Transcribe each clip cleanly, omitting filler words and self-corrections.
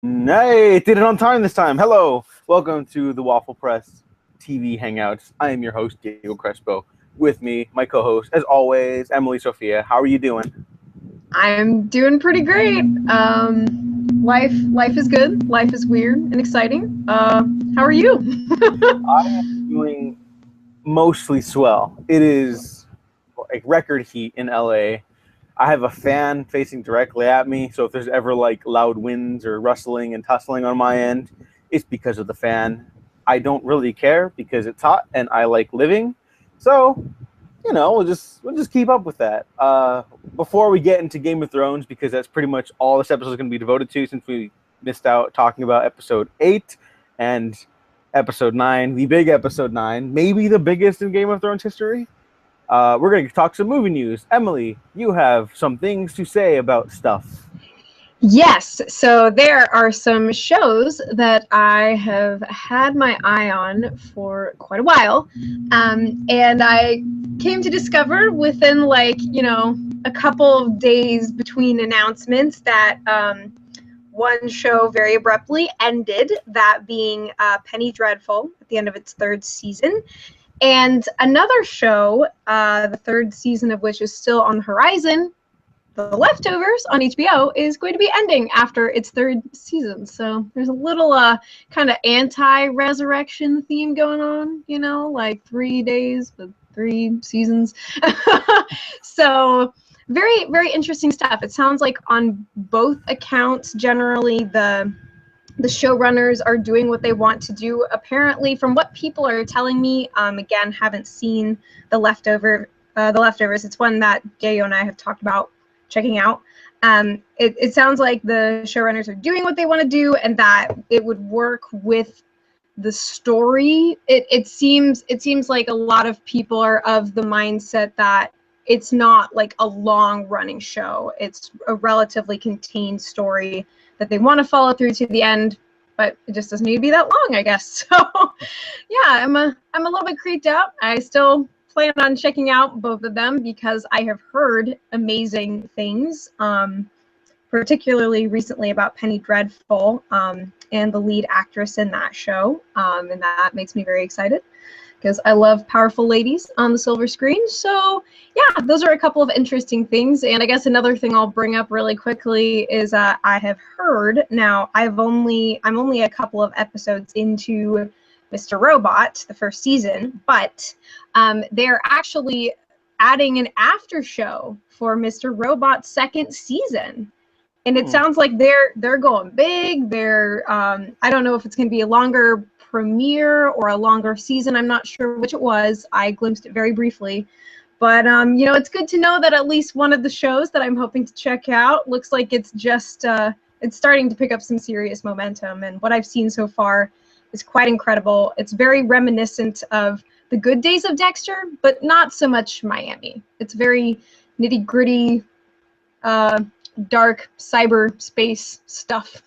Hey, did it on time this time. Hello. Welcome to the Waffle Press TV Hangouts. I am your host, Diego Crespo. With me, my co-host, as always, Emily Sophia. How are you doing? I'm doing pretty great. Life is good. Life is weird and exciting. How are you? I am doing mostly swell. It is like record heat in LA. I have a fan facing directly at me, so if there's ever like loud winds or rustling and tussling on my end, it's because of the fan. I don't really care because it's hot and I like living. So, we'll just keep up with that. Before we get into Game of Thrones, because that's pretty much all this episode is going to be devoted to, since we missed out talking about episode 8 and episode 9, the big episode 9, maybe the biggest in Game of Thrones history. We're going to talk some movie news. Emily, you have some things to say about stuff. Yes, so there are some shows that I have had my eye on for quite a while, and I came to discover within a couple of days between announcements that one show very abruptly ended, that being Penny Dreadful at the end of its third season. And another show, the third season of which is still on the horizon, The Leftovers on HBO, is going to be ending after its third season. So there's a little kind of anti-resurrection theme going on, like 3 days with 3 seasons. So very, very interesting stuff. It sounds like on both accounts, generally the showrunners are doing what they want to do. Apparently, from what people are telling me, again, haven't seen The Leftovers. It's one that Gayo and I have talked about checking out. It sounds like the showrunners are doing what they want to do, and that it would work with the story. It seems like a lot of people are of the mindset that it's not like a long running show. It's a relatively contained story that they want to follow through to the end, but it just doesn't need to be that long, I guess. So yeah, I'm a little bit creeped out. I still plan on checking out both of them because I have heard amazing things, particularly recently about Penny Dreadful, and the lead actress in that show, and that makes me very excited because I love powerful ladies on the silver screen. So yeah, those are a couple of interesting things. And I guess another thing I'll bring up really quickly is I have heard, now I'm only a couple of episodes into Mr. Robot, the first season, but they're actually adding an after show for Mr. Robot's second season. And it sounds like they're going big. They're I don't know if it's going to be a longer premiere or a longer season. I'm not sure which it was. I glimpsed it very briefly. But it's good to know that at least one of the shows that I'm hoping to check out looks like it's just it's starting to pick up some serious momentum. And what I've seen so far is quite incredible. It's very reminiscent of the good days of Dexter, but not so much Miami. It's very nitty-gritty, dark cyberspace stuff.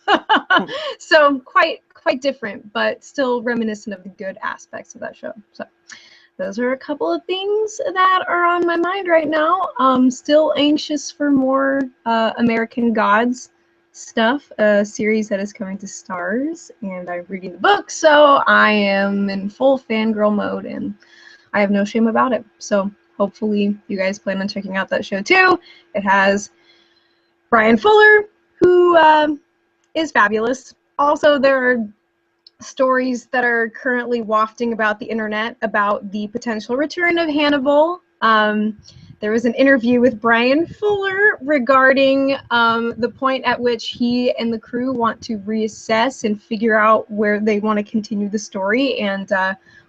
So quite different, but still reminiscent of the good aspects of that show. So those are a couple of things that are on my mind right now. Still anxious for more American Gods stuff, a series that is coming to Stars, and I'm reading the book, so I am in full fangirl mode, and I have no shame about it. So hopefully you guys plan on checking out that show too. It has Brian Fuller, who is fabulous. Also, there are stories that are currently wafting about the internet about the potential return of Hannibal. There was an interview with Brian Fuller regarding the point at which he and the crew want to reassess and figure out where they want to continue the story and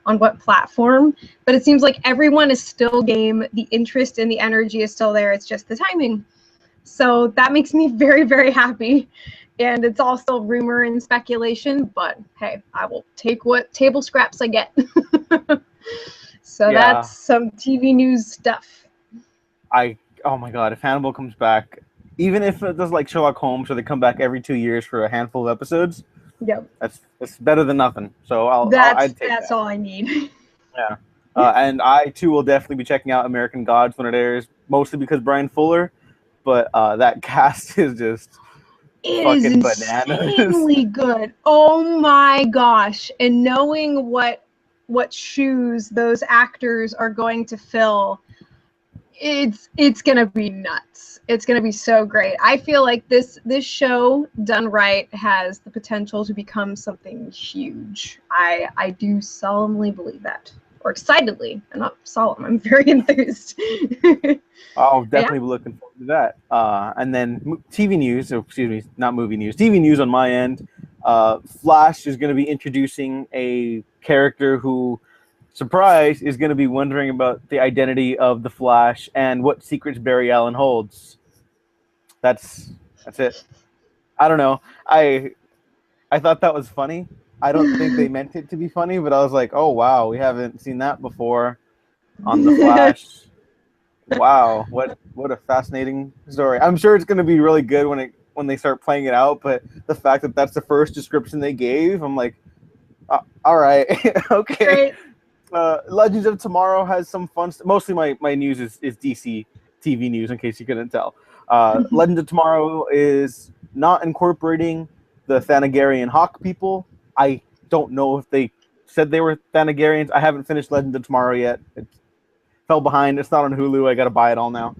on what platform. But it seems like everyone is still game. The interest and the energy is still there. It's just the timing. So that makes me very, very happy. And it's all still rumor and speculation, but hey, I will take what table scraps I get. So Yeah. that's some TV news stuff. Oh my god, if Hannibal comes back, even if it does like Sherlock Holmes, where they come back every 2 years for a handful of episodes, Yep. that's better than nothing. So I'd take that's that. all I need. Yeah. And I too will definitely be checking out American Gods when it airs, mostly because Brian Fuller. But that cast is just It is fucking bananas. insanely good. Oh my gosh. And knowing what shoes those actors are going to fill, it's gonna be nuts. It's gonna be so great. I feel like this show done right has the potential to become something huge. I do solemnly believe that, or excitedly. I'm not solemn. I'm very enthused. I'll Yeah. definitely be looking forward to that. And then TV news, or excuse me, not movie news, TV news on my end. Flash is going to be introducing a character who, surprise, is going to be wondering about the identity of the Flash and what secrets Barry Allen holds. That's it. I don't know. I thought that was funny. I don't think they meant it to be funny, but I was like, oh wow, we haven't seen that before on the Flash. Wow, what a fascinating story. I'm sure it's going to be really good when they start playing it out, but the fact that that's the first description they gave, I'm like, all right, okay. Legends of Tomorrow has some fun mostly my news is DC TV news, in case you couldn't tell. Legends of Tomorrow is not incorporating the Thanagarian Hawk people. I don't know if they said they were Thanagarians. I haven't finished Legends of Tomorrow yet. It fell behind. It's not on Hulu. I got to buy it all now.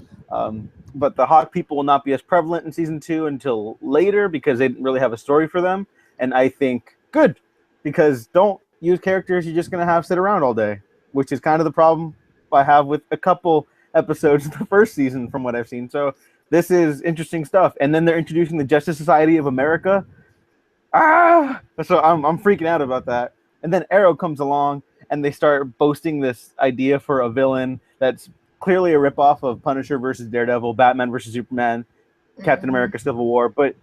But the Hawk people will not be as prevalent in season 2 until later because they didn't really have a story for them. And I think good, because don't use characters you're just going to have sit around all day, which is kind of the problem I have with a couple episodes in the first season from what I've seen. So this is interesting stuff. And then they're introducing the Justice Society of America. So I'm freaking out about that. And then Arrow comes along and they start boasting this idea for a villain that's clearly a ripoff of Punisher versus Daredevil, Batman versus Superman, Captain America Civil War. But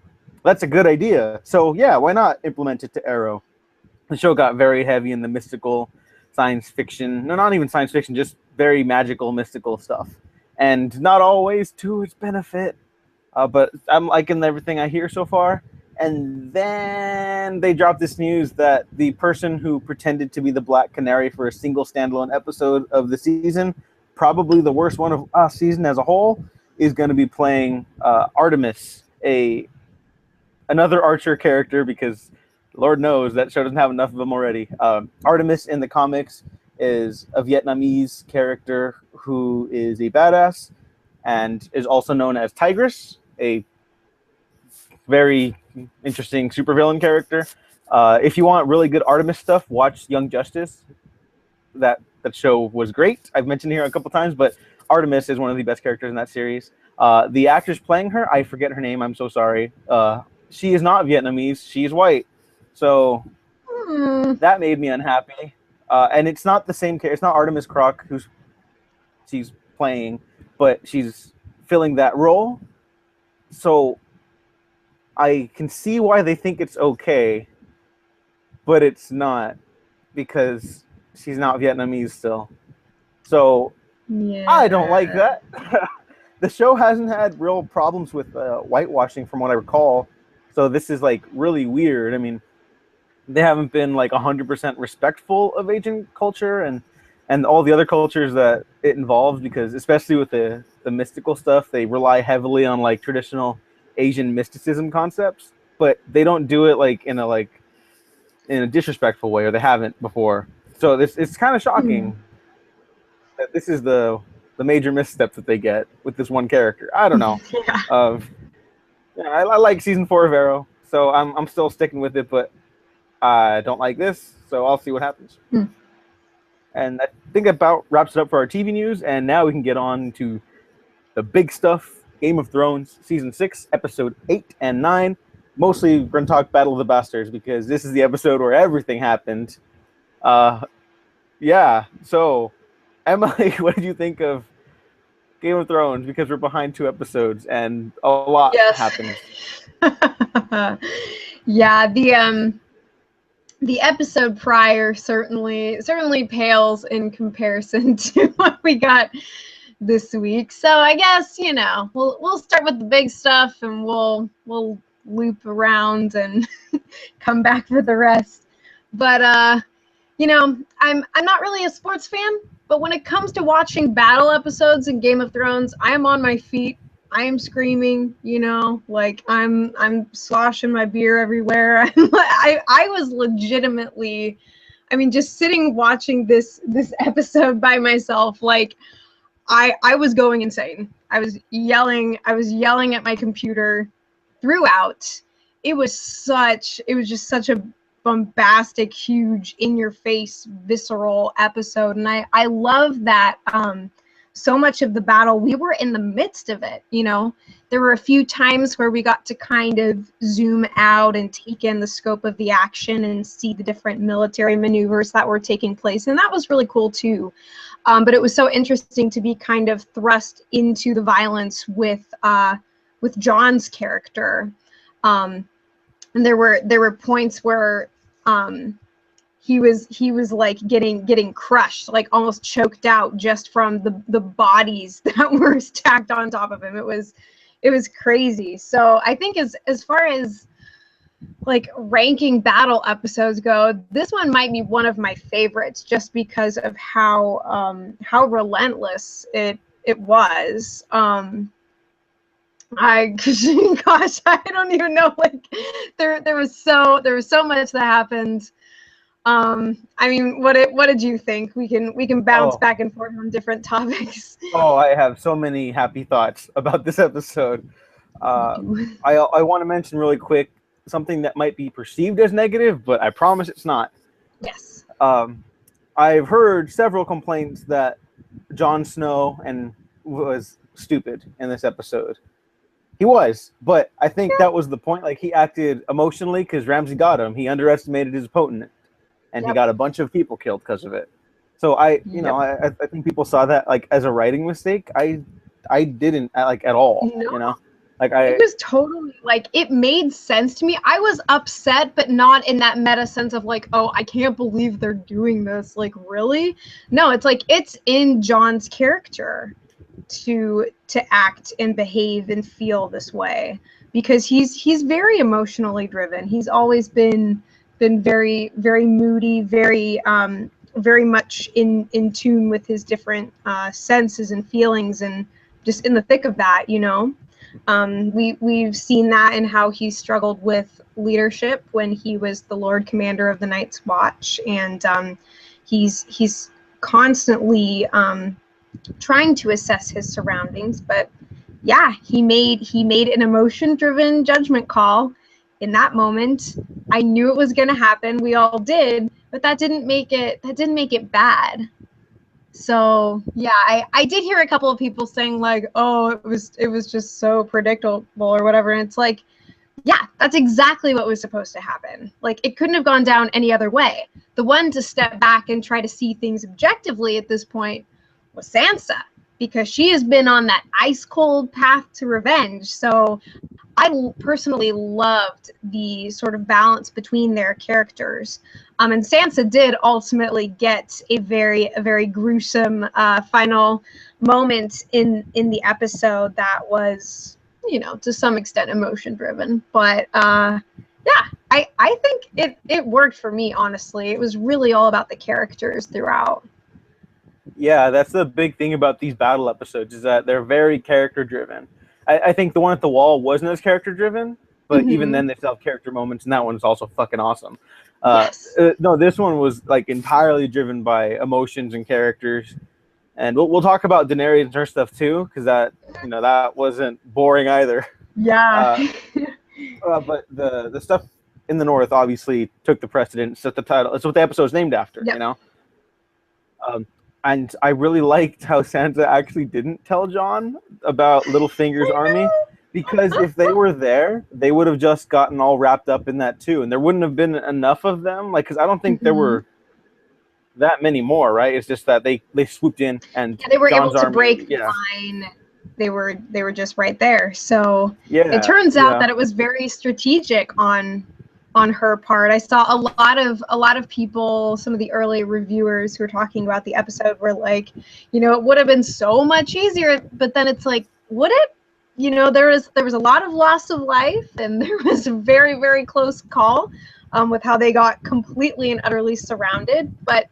that's a good idea. So yeah, why not implement it to Arrow? The show got very heavy in the mystical science fiction. No, not even science fiction, just very magical, mystical stuff. And not always to its benefit. But I'm liking everything I hear so far. And then they dropped this news that the person who pretended to be the Black Canary for a single standalone episode of the season, probably the worst one of a season as a whole, is going to be playing Artemis, another Archer character, because Lord knows that show doesn't have enough of them already. Artemis in the comics is a Vietnamese character who is a badass and is also known as Tigress, a very interesting supervillain character. If you want really good Artemis stuff, watch Young Justice. That show was great. I've mentioned here a couple times, but Artemis is one of the best characters in that series. The actress playing her, I forget her name. I'm so sorry. She is not Vietnamese. She is white. So that made me unhappy. And it's not the same character. It's not Artemis Croc who she's playing, but she's filling that role. So I can see why they think it's okay, but it's not, because she's not Vietnamese still. So yeah. I don't like that. The show hasn't had real problems with whitewashing from what I recall. So this is like really weird. I mean, they haven't been like 100% respectful of Asian culture and all the other cultures that it involves, because especially with the mystical stuff, they rely heavily on like traditional Asian mysticism concepts, but they don't do it like in a disrespectful way, or they haven't before. So it's kind of shocking that this is the major misstep that they get with this one character. I don't know. Yeah. I like season 4 of Arrow, so I'm still sticking with it, but I don't like this, so I'll see what happens. And I think about wraps it up for our TV news, and now we can get on to the big stuff. Game of Thrones, Season 6, Episode 8 and 9. Mostly we're going to talk Battle of the Bastards, because this is the episode where everything happened. Yeah, so, Emily, what did you think of Game of Thrones? Because we're behind 2 episodes, and a lot happened. Yeah, the episode prior certainly pales in comparison to what we got this week. So I guess, we'll start with the big stuff, and we'll loop around and come back for the rest. But I'm not really a sports fan, but when it comes to watching battle episodes in Game of Thrones, I am on my feet I am screaming, you know, like I'm sloshing my beer everywhere. I was legitimately, I mean, just sitting watching this episode by myself, like I was going insane. I was yelling at my computer throughout. It was just such a bombastic, huge, in your face, visceral episode. And I love that so much of the battle, we were in the midst of it, you know. There were a few times where we got to kind of zoom out and take in the scope of the action and see the different military maneuvers that were taking place. And that was really cool too. But it was so interesting to be kind of thrust into the violence with John's character. And there were points where he was like getting crushed, like almost choked out just from the bodies that were stacked on top of him. It was crazy. So I think as far as like ranking battle episodes go, this one might be one of my favorites just because of how relentless it was. Gosh, I don't even know, like there was so much that happened. I mean, what did you think? We can bounce back and forth on different topics. Oh, I have so many happy thoughts about this episode. I want to mention really quick something that might be perceived as negative, but I promise it's not. Yes. I've heard several complaints that Jon Snow was stupid in this episode. He was, but I think that was the point. Like, he acted emotionally because Ramsay got him. He underestimated his opponent, and he got a bunch of people killed because of it. So I think people saw that like as a writing mistake. I didn't like at all. No. You know, like it was totally like, it made sense to me. I was upset, but not in that meta sense of like, oh, I can't believe they're doing this. Like, really? No, it's like it's in Jon's character to act and behave and feel this way because he's very emotionally driven. He's always been very, very moody, very much in tune with his different senses and feelings, and just in the thick of that, you know. We've seen that in how he struggled with leadership when he was the Lord Commander of the Night's Watch, and he's constantly trying to assess his surroundings. But yeah, he made an emotion-driven judgment call in that moment. I knew it was going to happen. We all did, but that didn't make it bad. So yeah, I did hear a couple of people saying like, oh, it was just so predictable or whatever. And it's like, yeah, that's exactly what was supposed to happen. Like, it couldn't have gone down any other way. The one to step back and try to see things objectively at this point was Sansa, because she has been on that ice cold path to revenge. So I personally loved the sort of balance between their characters. And Sansa did ultimately get a very gruesome final moment in the episode that was, you know, to some extent emotion driven. But yeah, I think it worked for me, honestly. It was really all about the characters throughout. Yeah, that's the big thing about these battle episodes, is that they're very character driven. I think the one at the wall wasn't as character driven, but even then they still have character moments, and that one's also fucking awesome. Yes. No, this one was like entirely driven by emotions and characters, and we'll talk about Daenerys and her stuff too, because that wasn't boring either. Yeah. But the stuff in the North obviously took the precedence. Set the title. It's what the episode's named after. Yep. You know. And I really liked how Sansa actually didn't tell Jon about Littlefinger's army, because if they were there, they would have just gotten all wrapped up in that too, and there wouldn't have been enough of them. Like, because I don't think there were that many more, right? It's just that they swooped in, and they were Jon's able to army, break the line. They were just right there. So it turns out that it was very strategic on her part. I saw a lot of people, some of the early reviewers who were talking about the episode were like, you know, it would have been so much easier, but then it's like, would it? You know, there was a lot of loss of life, and there was a very, very close call with how they got completely and utterly surrounded. But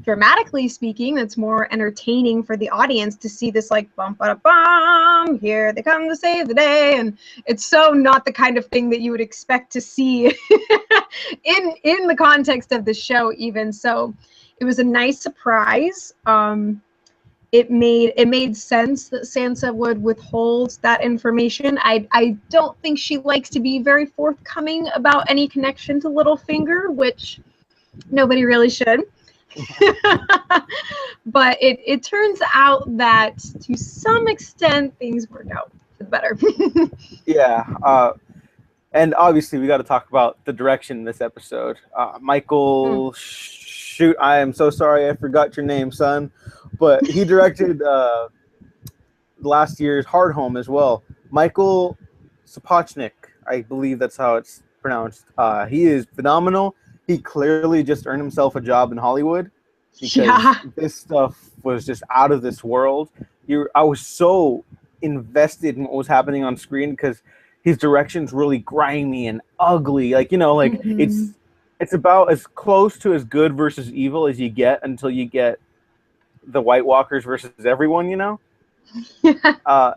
dramatically speaking, that's more entertaining for the audience to see this like bum ba bum, here they come to save the day, and it's so not the kind of thing that you would expect to see in the context of the show even. So it was a nice surprise. It made sense that Sansa would withhold that information. I don't think she likes to be very forthcoming about any connection to Littlefinger, which nobody really should. But it turns out that to some extent things worked out for the better. Yeah. And obviously we got to talk about the direction in this episode. Michael, shoot, I am so sorry I forgot your name, son. But he directed last year's Hard Home as well. Michael Sapochnik, I believe that's how it's pronounced. He is phenomenal. He clearly just earned himself a job in Hollywood because this stuff was just out of this world. I was so invested in what was happening on screen because his direction's really grimy and ugly. Like, you know, like it's about as close to as good versus evil as you get until you get the White Walkers versus everyone, you know? But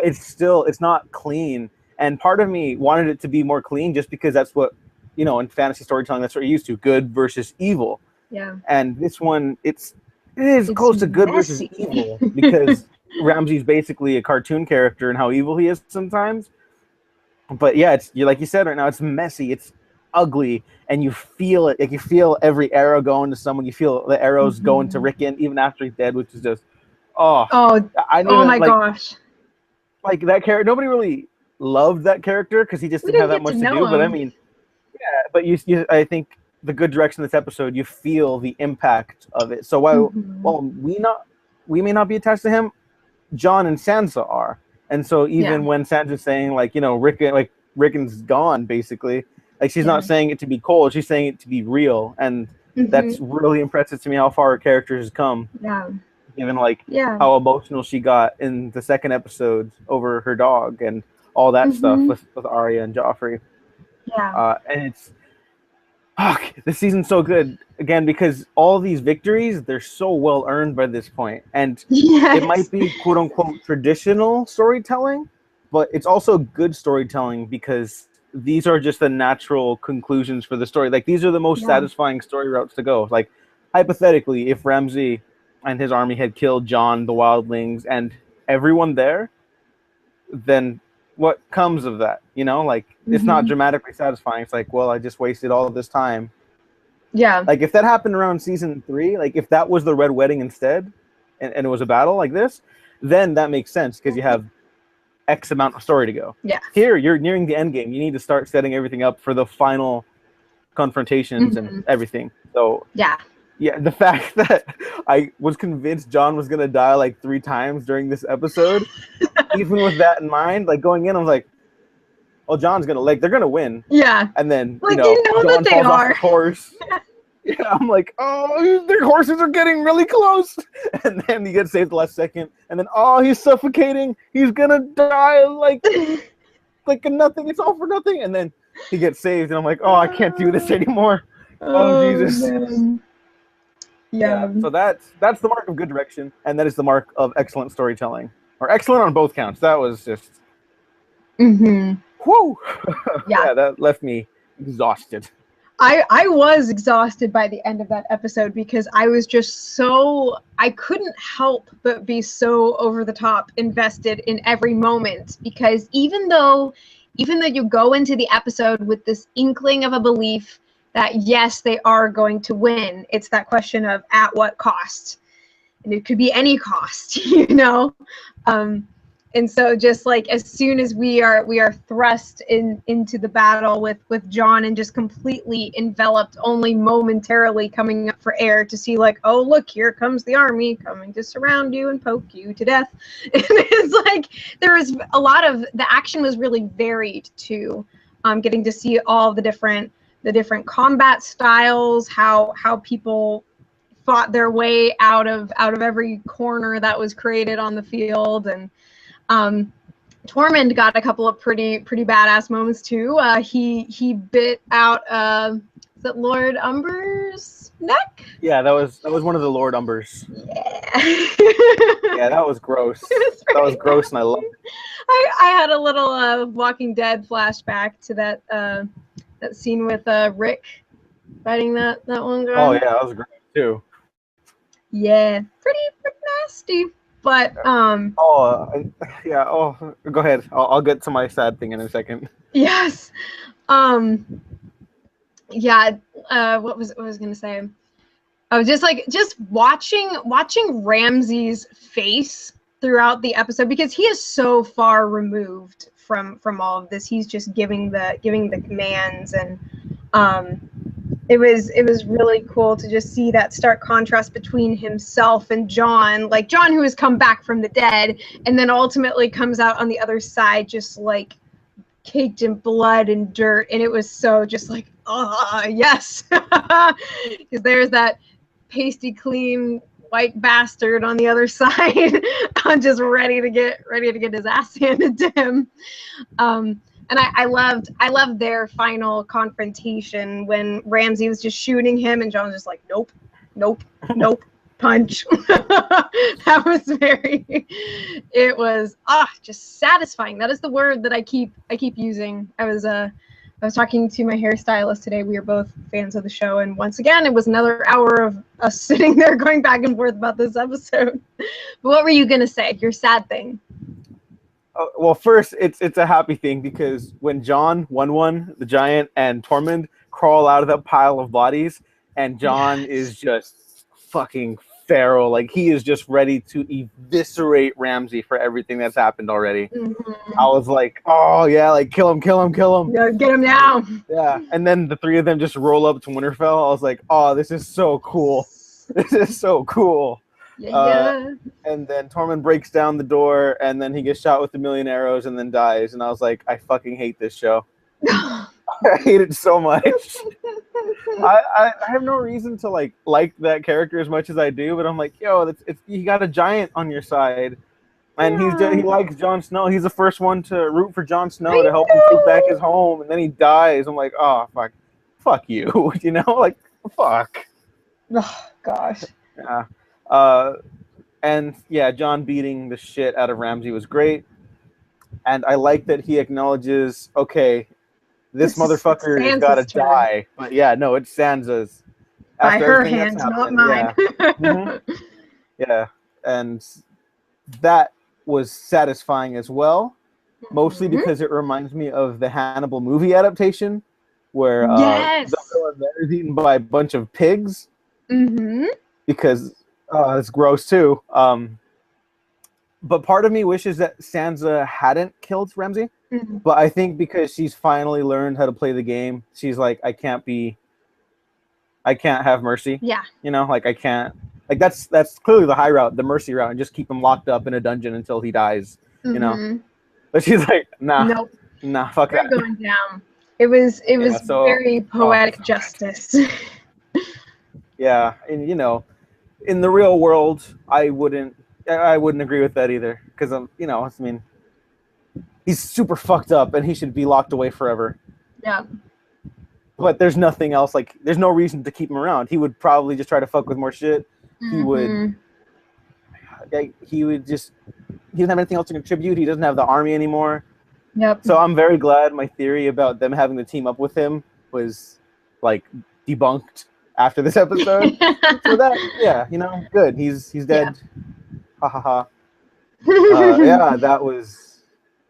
it's not clean. And part of me wanted it to be more clean just because that's what, you know, in fantasy storytelling, that's what you're used to, good versus evil. Yeah. And this one, it is close to good versus evil because Ramsay's basically a cartoon character and how evil he is sometimes. But yeah, like you said right now, it's messy, it's ugly, and you feel it. Like you feel every arrow going to someone. You feel the arrows going to Rickon even after he's dead, which is just oh my gosh. Like that character, nobody really loved that character because he just didn't have that much to do. But I mean, yeah. But I think the good direction of this episode, you feel the impact of it. So while we may not be attached to him, Jon and Sansa are. And so even when Sansa's saying, like, you know, Rickon's gone, basically, like she's not saying it to be cold, she's saying it to be real. And that's really impressive to me how far her character has come. Yeah. Given how emotional she got in the second episode over her dog and all that stuff with Arya and Joffrey. Yeah. And this season's so good again because all these victories, they're so well earned by this point. And it might be quote unquote traditional storytelling, but it's also good storytelling because these are just the natural conclusions for the story. Like these are the most satisfying story routes to go. Like hypothetically, if Ramsay and his army had killed Jon, the wildlings, and everyone there, then what comes of that? You know, like it's not dramatically satisfying. It's like, well, I just wasted all of this time. Yeah. Like if that happened around season 3, like if that was the Red Wedding instead, and it was a battle like this, then that makes sense because you have X amount of story to go. Yeah. Here, you're nearing the end game. You need to start setting everything up for the final confrontations and everything. So yeah, the fact that I was convinced Jon was gonna die like 3 times during this episode, even with that in mind, like going in, I was like, "Oh, Jon's gonna they're gonna win." Yeah, and then like, Jon falls off the horse. Yeah, I'm like, oh, their horses are getting really close, and then he gets saved the last second, and then he's suffocating. He's gonna die like nothing. It's all for nothing, and then he gets saved, and I'm like, oh, I can't do this anymore. Oh Jesus. Man. Yeah. So that's the mark of good direction, and that is the mark of excellent storytelling, or excellent on both counts. That was just, whoo. Yeah, that left me exhausted. I was exhausted by the end of that episode because I was just I couldn't help but be so over the top invested in every moment, because even though you go into the episode with this inkling of a belief that yes, they are going to win, it's that question of at what cost, and it could be any cost, you know. And so just like as soon as we are thrust into the battle with Jon and just completely enveloped, only momentarily coming up for air to see like, oh look, here comes the army coming to surround you and poke you to death. It's like there was a lot of the action was really varied too. Getting to see all the different combat styles, how people fought their way out of every corner that was created on the field. And Tormund got a couple of pretty badass moments too. He bit out that Lord Umber's neck? Yeah, that was one of the Lord Umbers. Yeah. Yeah, that was gross. That was gross, and I loved it. I had a little Walking Dead flashback to that scene with Rick fighting that one guy. Oh yeah, that was great too. Yeah, pretty nasty. But Yeah. Oh, go ahead. I'll get to my sad thing in a second. yes. Yeah. What was I gonna say? I was just watching Ramsey's face throughout the episode, because he is so far removed from all of this. He's just giving the commands, and it was really cool to just see that stark contrast between himself and John, like John, who has come back from the dead and then ultimately comes out on the other side just like caked in blood and dirt. And it was so just like, oh yes, because there's that pasty clean white bastard on the other side, just ready to get his ass handed to him. And I loved their final confrontation when Ramsey was just shooting him and John was just like, nope, punch. That was it was just satisfying. That is the word that I keep using. I was talking to my hairstylist today. We are both fans of the show, and once again, it was another hour of us sitting there going back and forth about this episode. But what were you gonna say? Your sad thing? Well, first, it's a happy thing, because when John 1-1, the giant, and Tormund crawl out of that pile of bodies, and John is just fucking feral. Like, he is just ready to eviscerate Ramsey for everything that's happened already. Mm-hmm. I was like, oh yeah, like kill him. Yeah, get him now. Yeah, and then the three of them just roll up to Winterfell. I was like, oh, this is so cool. This is so cool. Yeah. And then Tormund breaks down the door, and then he gets shot with a million arrows and then dies. And I was like, I fucking hate this show. I hate it so much. I have no reason to like that character as much as I do, but I'm like, yo, you got a giant on your side, and he likes Jon Snow. He's the first one to root for Jon Snow to help him take back his home, and then he dies. I'm like, oh fuck you, you know, like fuck. Oh gosh. Yeah. And yeah, John beating the shit out of Ramsey was great, and I like that he acknowledges, okay, this motherfucker has got to die. But yeah, no, it's Sansa's. By her hands, not mine. Yeah. Mm-hmm. Yeah, and that was satisfying as well, mostly because it reminds me of the Hannibal movie adaptation, where the villain there is eaten by a bunch of pigs. Mm-hmm. Because it's gross too. But part of me wishes that Sansa hadn't killed Ramsey. Mm-hmm. But I think because she's finally learned how to play the game, she's like, I can't have mercy. Yeah. You know, like I can't. Like that's clearly the high route, the mercy route, and just keep him locked up in a dungeon until he dies. Mm-hmm. You know. But she's like, nah, fuck that. We're going down. It was very poetic justice. Yeah, and you know, in the real world, I wouldn't agree with that either, because you know, I mean, he's super fucked up and he should be locked away forever. Yeah. But there's nothing else, like there's no reason to keep him around. He would probably just try to fuck with more shit. Mm-hmm. He doesn't have anything else to contribute. He doesn't have the army anymore. Yep. So I'm very glad my theory about them having to team up with him was like debunked after this episode. So that, yeah, you know, good. He's dead. Ha ha ha. Yeah, that was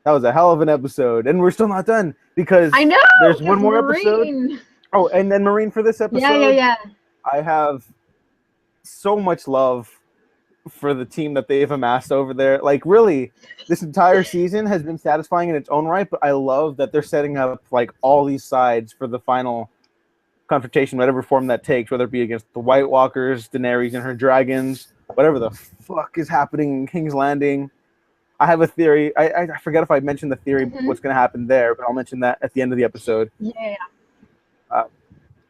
a hell of an episode, and we're still not done because I know there's one more episode. Oh, and then Marine for this episode. Yeah. I have so much love for the team that they've amassed over there. Like, really, this entire season has been satisfying in its own right, but I love that they're setting up like all these sides for the final confrontation, whatever form that takes, whether it be against the White Walkers, Daenerys and her dragons, whatever the fuck is happening in King's Landing. I have a theory. I forget if I mentioned the theory, what's going to happen there, but I'll mention that at the end of the episode. Yeah.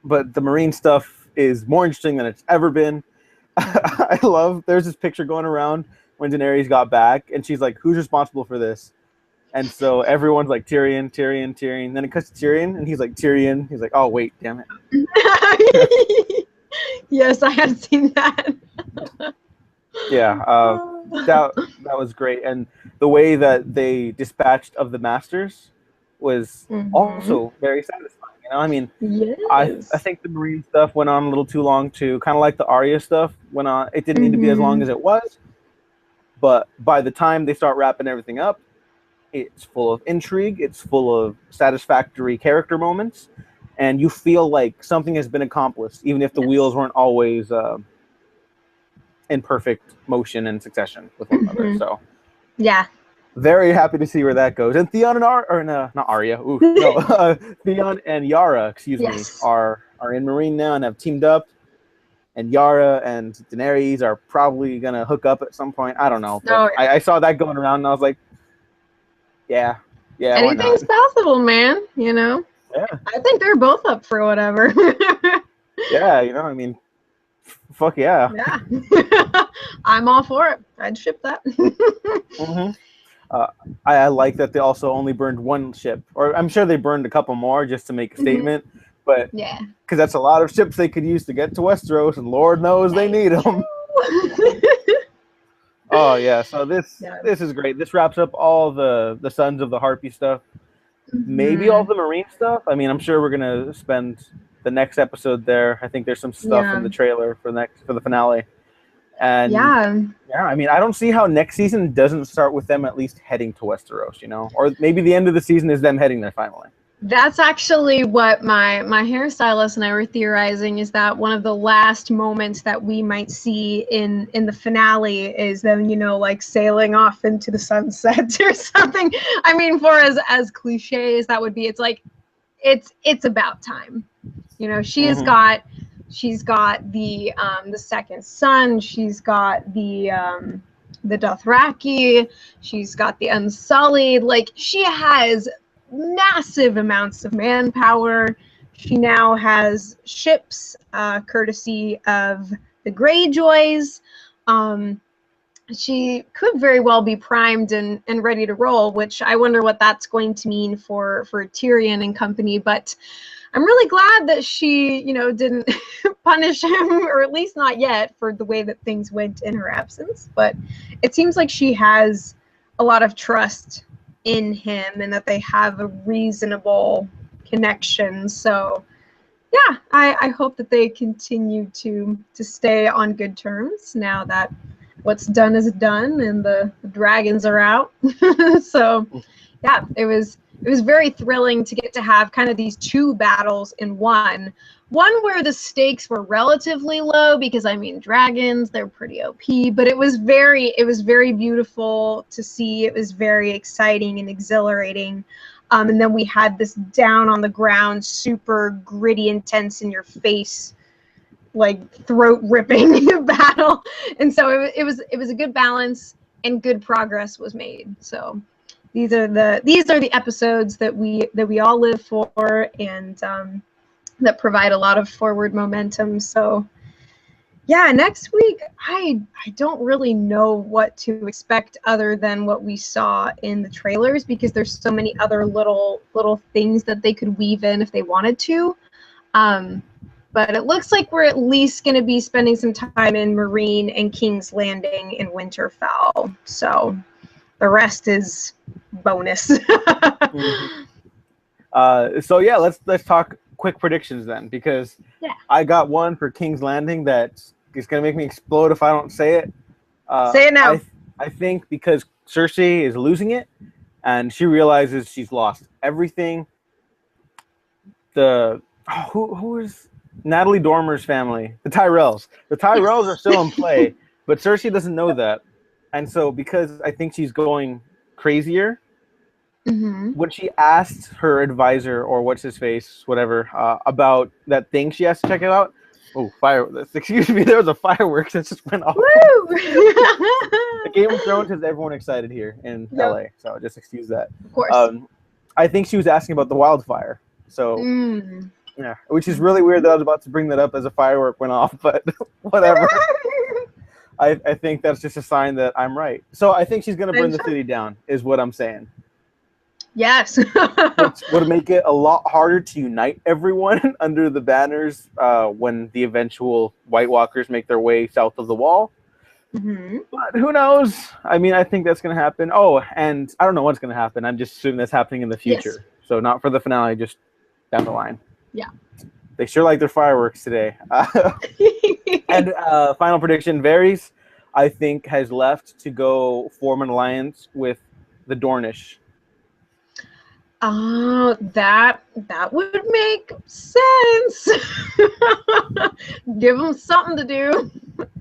But the Marine stuff is more interesting than it's ever been. I love, there's this picture going around when Daenerys got back, and she's like, who's responsible for this? And so everyone's like Tyrion, Tyrion, Tyrion. Then it cuts to Tyrion, and he's like Tyrion. He's like, oh wait, damn it. Yes, I have seen that. Yeah, that was great, and the way that they dispatched of the Masters was also very satisfying. You know, I mean, yes. I think the Marine stuff went on a little too long too. Kind of like the Arya stuff went on. It didn't need to be as long as it was, but by the time they start wrapping everything up, it's full of intrigue. It's full of satisfactory character moments, and you feel like something has been accomplished, even if the wheels weren't always in perfect motion and succession with one another. So, yeah, very happy to see where that goes. And Theon and not Arya. Ooh, no, Theon and Yara, excuse me, are in Marine now and have teamed up. And Yara and Daenerys are probably gonna hook up at some point. I don't know. But I saw that going around, and I was like, yeah. Anything's possible, man. You know. Yeah. I think they're both up for whatever. Yeah, you know, I mean, fuck yeah. Yeah. I'm all for it. I'd ship that. I like that they also only burned one ship, or I'm sure they burned a couple more just to make a statement. But yeah, because that's a lot of ships they could use to get to Westeros, and Lord knows they need them. Oh yeah, so this is great. This wraps up all the Sons of the Harpy stuff. Maybe all the Marine stuff. I mean, I'm sure we're gonna spend the next episode there. I think there's some stuff in the trailer for the finale. And yeah, I mean, I don't see how next season doesn't start with them at least heading to Westeros, you know, or maybe the end of the season is them heading there finally. That's actually what my hairstylist and I were theorizing, is that one of the last moments that we might see in the finale is them, you know, like sailing off into the sunset or something. I mean, for as cliche as that would be, it's like it's about time. You know, she's got the second son, she's got the Dothraki, she's got the Unsullied. Like, she has massive amounts of manpower. She now has ships, courtesy of the Greyjoys. She could very well be primed and ready to roll, which I wonder what that's going to mean for Tyrion and company. But I'm really glad that she, you know, didn't punish him, or at least not yet, for the way that things went in her absence. But it seems like she has a lot of trust in him, and that they have a reasonable connection. So yeah, I hope that they continue to stay on good terms now that what's done is done and the dragons are out. So yeah, it was very thrilling to get to have kind of these two battles in one where the stakes were relatively low, because I mean, dragons, they're pretty OP, but it was very beautiful to see. It was very exciting and exhilarating. And then we had this down on the ground, super gritty, intense, in your face, like throat ripping battle. And so it was a good balance, and good progress was made. So these are the episodes that we all live for, and that provide a lot of forward momentum. So yeah, next week I don't really know what to expect other than what we saw in the trailers, because there's so many other little things that they could weave in if they wanted to. But it looks like we're at least going to be spending some time in Marine and King's Landing and Winterfell. So the rest is bonus. So yeah, let's talk quick predictions then, because I got one for King's Landing that is going to make me explode if I don't say it. Say it now. I think because Cersei is losing it, and she realizes she's lost everything. Who is Natalie Dormer's family? The Tyrells. The Tyrells are still in play, but Cersei doesn't know that. And so, because I think she's going crazier, when she asked her advisor, or what's his face, whatever, about that thing she has to check it out. Oh, excuse me, there was a fireworks that just went off. Woo! The Game of Thrones has everyone excited here in LA, so just excuse that. Of course. I think she was asking about the wildfire. So, yeah, which is really weird that I was about to bring that up as a firework went off, but whatever. I think that's just a sign that I'm right. So I think she's going to burn the city down, is what I'm saying. Yes. which would make it a lot harder to unite everyone under the banners when the eventual White Walkers make their way south of the wall. Mm-hmm. But who knows? I mean, I think that's going to happen. Oh, and I don't know what's going to happen. I'm just assuming that's happening in the future. Yes. So not for the finale, just down the line. Yeah. They sure like their fireworks today. And final prediction, Varys, I think, has left to go form an alliance with the Dornish. Oh, that would make sense. Give them something to do.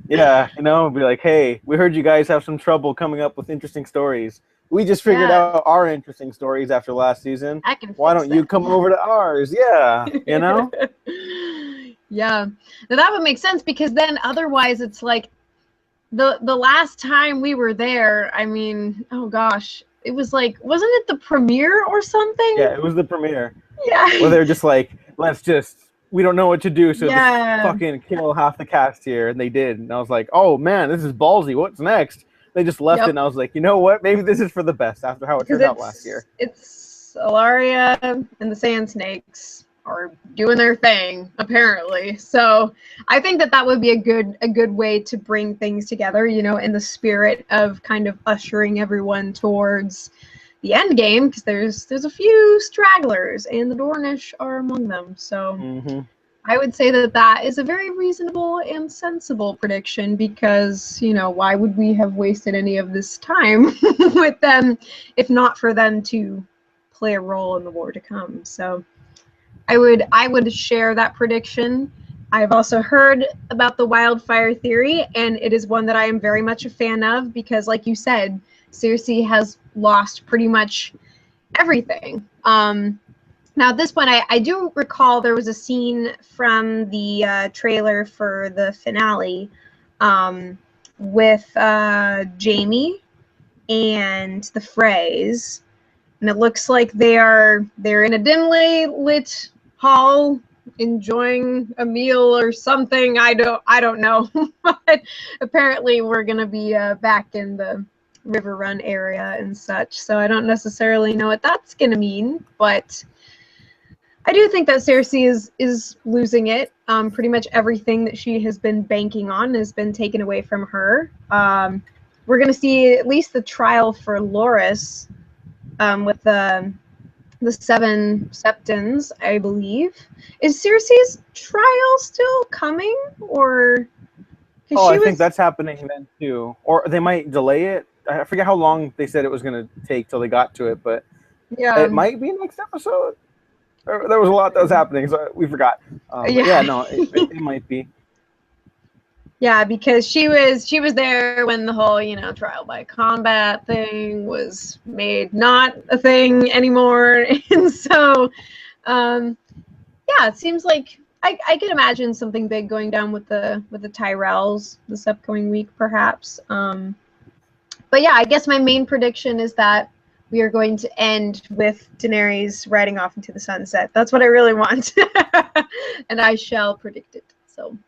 Yeah, be like, hey, we heard you guys have some trouble coming up with interesting stories. We just figured out our interesting stories after last season. I can. Why don't you come over to ours? Yeah, Yeah, now that would make sense, because then otherwise it's like the last time we were there. I mean, oh gosh, it was like, wasn't it the premiere or something? Yeah, it was the premiere. Yeah. Well, they're just like, we don't know what to do, so just fucking kill half the cast here, and they did. And I was like, oh man, this is ballsy. What's next? They just left it, and I was like, you know what? Maybe this is for the best after how it turned out last year. It's Alaria and the Sand Snakes are doing their thing, apparently. So I think that would be a good way to bring things together, in the spirit of kind of ushering everyone towards the end game, because there's a few stragglers, and the Dornish are among them. So I would say that is a very reasonable and sensible prediction, because, why would we have wasted any of this time with them if not for them to play a role in the war to come? So I would share that prediction. I've also heard about the wildfire theory, and it is one that I am very much a fan of, because, like you said, Cersei has lost pretty much everything. Now, at this point, I do recall there was a scene from the trailer for the finale with Jaime and the Freys, and it looks like they're in a dimly lit hall enjoying a meal or something. I don't know, but apparently we're gonna be back in the River Run area and such. So I don't necessarily know what that's gonna mean, but I do think that Cersei is losing it. Pretty much everything that she has been banking on has been taken away from her. We're going to see at least the trial for Loras with the Seven Septons, I believe. Is Cersei's trial still coming, or? I think that's happening then too. Or they might delay it. I forget how long they said it was going to take till they got to it, but it might be next episode. There was a lot that was happening, so we forgot. It might be. Yeah, because she was there when the whole trial by combat thing was made not a thing anymore, and so it seems like I could imagine something big going down with the Tyrells this upcoming week, perhaps. But yeah, I guess my main prediction is that we are going to end with Daenerys riding off into the sunset. That's what I really want. And I shall predict it. So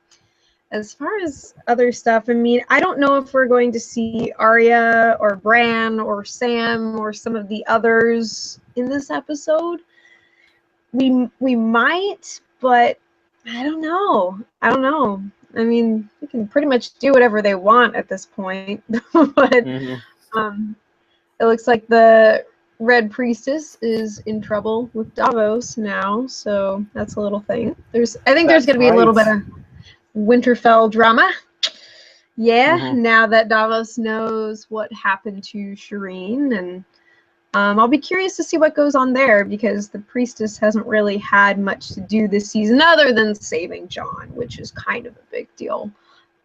as far as other stuff, I mean, I don't know if we're going to see Arya or Bran or Sam or some of the others in this episode. We might, but I don't know. I mean, they can pretty much do whatever they want at this point. But it looks like the Red Priestess is in trouble with Davos now, so that's a little thing. I think there's going to be a little bit of Winterfell drama. Yeah, now that Davos knows what happened to Shireen, and I'll be curious to see what goes on there, because the Priestess hasn't really had much to do this season other than saving Jon, which is kind of a big deal.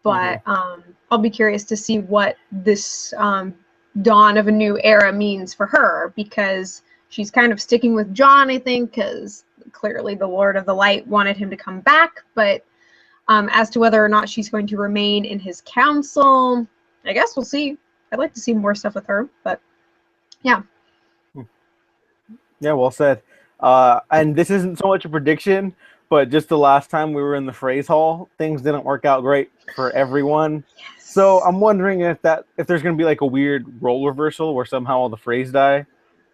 But I'll be curious to see what this dawn of a new era means for her, because she's kind of sticking with Jon, I think, because clearly the Lord of the Light wanted him to come back. But as to whether or not she's going to remain in his council, I guess we'll see. I'd like to see more stuff with her, but yeah. Yeah, well said. And this isn't so much a prediction, but just the last time we were in the Freys Hall, things didn't work out great for everyone. Yes. So I'm wondering if there's going to be like a weird role reversal where somehow all the Freys die.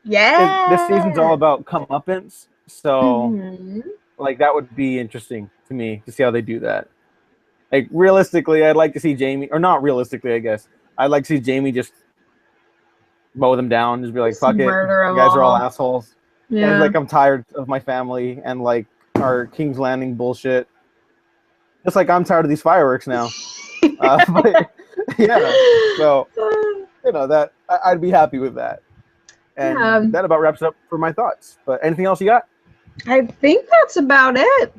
Yeah. This season's all about comeuppance, so Mhm. like that would be interesting to me to see how they do that. Like realistically, I'd like to see Jamie, or not realistically, I guess. I'd like to see Jamie just mow them down, just be like, Just "Fuck it, murder you 'em guys are all all. assholes." And it's Yeah. like I'm tired of my family and like our King's Landing bullshit. Just like I'm tired of these fireworks now. But yeah, so that I'd be happy with that. And Yeah, that about wraps up for my thoughts. But anything else you got? I think that's about it.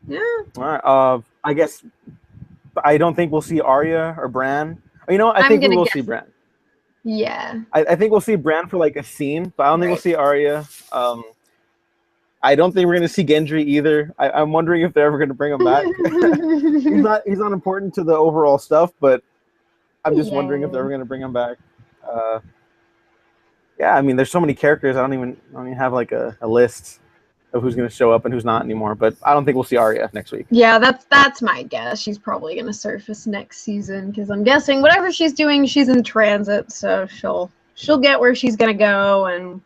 Yeah. All right. I guess I don't think we'll see Arya or Bran. You know what? I I'm think we gonna will guess. see Bran. Yeah. I think we'll see Bran for like a scene, but I don't think we'll Right. see Arya. I don't think we're going to see Gendry either. I'm wondering if they're ever going to bring him back. He's not important to the overall stuff, but I'm just wondering if they're Yeah. ever going to bring him back. Yeah, I mean, there's so many characters. I don't even have like a list of who's going to show up and who's not anymore. But I don't think we'll see Arya next week. Yeah, that's my guess. She's probably gonna surface next season because I'm guessing whatever she's doing, she's in transit, so she'll get where she's gonna go, and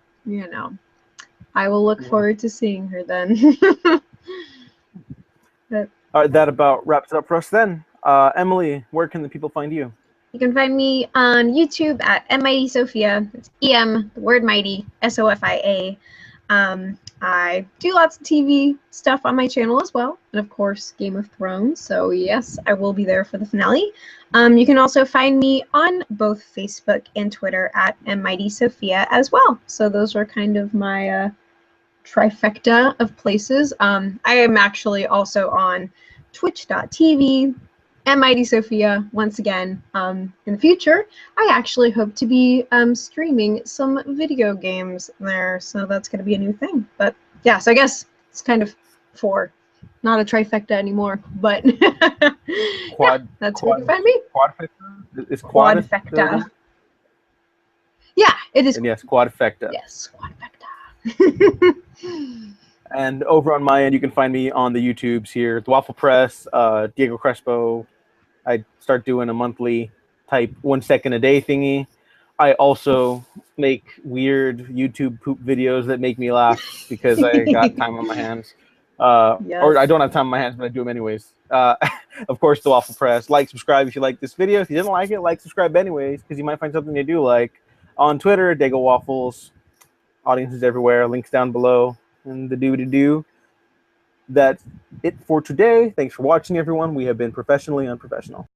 I will look forward to seeing her then. But All right, that about wraps it up for us then. Emily, where can the people find you? you can find me on YouTube at Mighty Sophia. It's EM, the word mighty, SOFIA. I do lots of TV stuff on my channel as well, and of course Game of Thrones. So yes, I will be there for the finale. You can also find me on both Facebook and Twitter at Mighty Sophia as well. So those are kind of my trifecta of places. I am actually also on Twitch.tv and Mighty Sophia once again. In the future, I actually hope to be streaming some video games there, so that's going to be a new thing. But yeah, so I guess it's kind of four, not a trifecta anymore. But that's where you can find me. Quadfecta? Is Quadfecta. Yeah, it is. And yes, Quadfecta. Yes, Quadfecta. And over on my end, you can find me on the YouTubes here, the Waffle Press, Diego Crespo. I start doing a monthly type 1 second a day thingy. I also make weird YouTube poop videos that make me laugh because I got time on my hands. Yes. Or I don't have time on my hands, but I do them anyways. Of course, the Waffle Press. Like, subscribe if you like this video. If you didn't like it, like, subscribe anyways, because you might find something you do like. On Twitter, Dago Waffles. Audiences everywhere. Links down below. And the do-to-do. That's it for today. Thanks for watching, everyone. We have been professionally unprofessional.